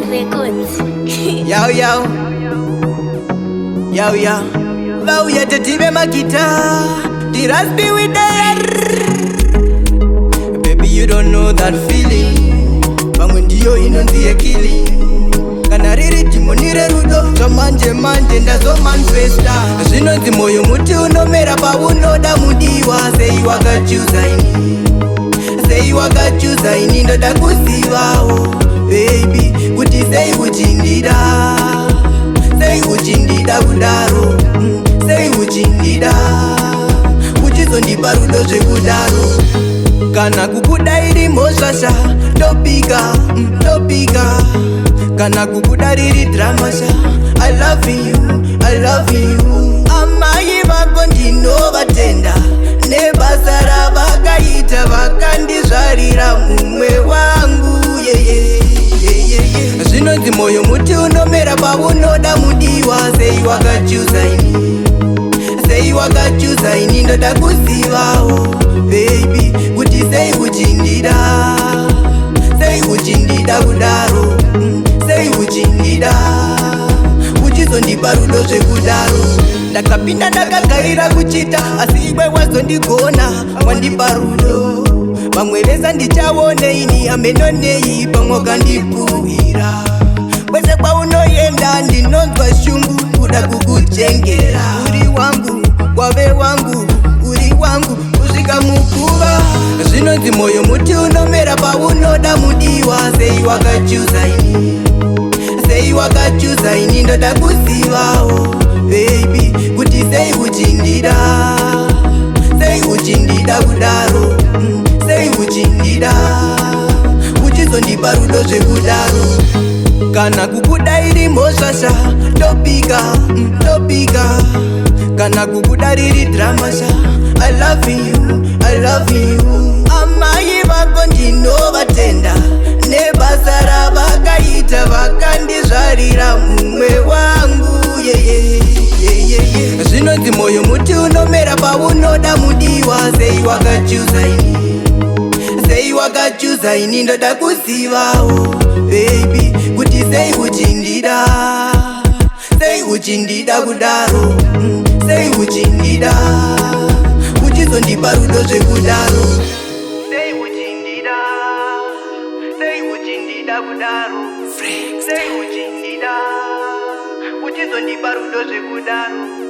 Records. Yo, yo. Yo, yo. Vauya tative makita. Diraspi with the baby, you don't know that feeling. Pamwe ndiyo inonzi akili. Kana Riddim nire rudo. Tomanje manje ndazo manifesta. Zvinonzi moyo muti unomera paunoda mudiwa. Sei wakachuza ini. Sei wakachuza ini ndoda kuzivawo. Baby, kuti sei uchindida. Sei uchindida kudaro. Sei uchindida. Uchizondipa rudo zvekudaro. Kana kukuda iri mhosvasha ndopika, ndopika. Kana kukuda riri dramasha I love you, I love you. Amai vako ndinovatenda nebasa ravakaita vakandizvarira mumwe wangu Zvinonzi moyo muti unomera paunoda mudiwa. Sei wakachuza ini. Sei wakachuza ini ndoda kuzivawo. Baby, kuti sei uchindida. Sei uchindida kudaro. Sei uchindida. Uchizondipa rudo zvekudaro. Ndakapinda ndakagarira kuchita asi iwe wazondigona wandipa rudo. Vamwe vesa ndichaone ini amenonei pamwe kandipuhira. Kwese kwaunoenda ndinonzwa shungu kuda kukuchengera. Uri wangu, wave wangu, uri wangu kusvika mukuva. Zvinonzi moyo muti unomera paunoda mudiwa. Sei wakachuza ini. Sei wakachuza ini ndoda kuzivawo. Baby, kuti sei uchindida. Sei uchindida kudaro. Sei uchindida. Uchizondipa rudo zvekudaro. Kana kukuda iri mhosvasha ndopika, ndopika. Kana kukuda riri dramasha I love you, I love you. Amai vako ndinovatenda nebasa ravakaita vakandizvarira mumwe wangu Zvinonzi moyo muti unomera paunoda mudiwa. Sei wakachuza ini. Sei wakachuza ini ndoda kuzivawo. Baby, kuti sei uchindida. Sei uchindida kudaro. Sei uchindida. Uchizondipa rudo zvekudaro. Sei uchindida. Sei uchindida kudaro. Sei uchindida. Uchizondipa rudo zvekudaro.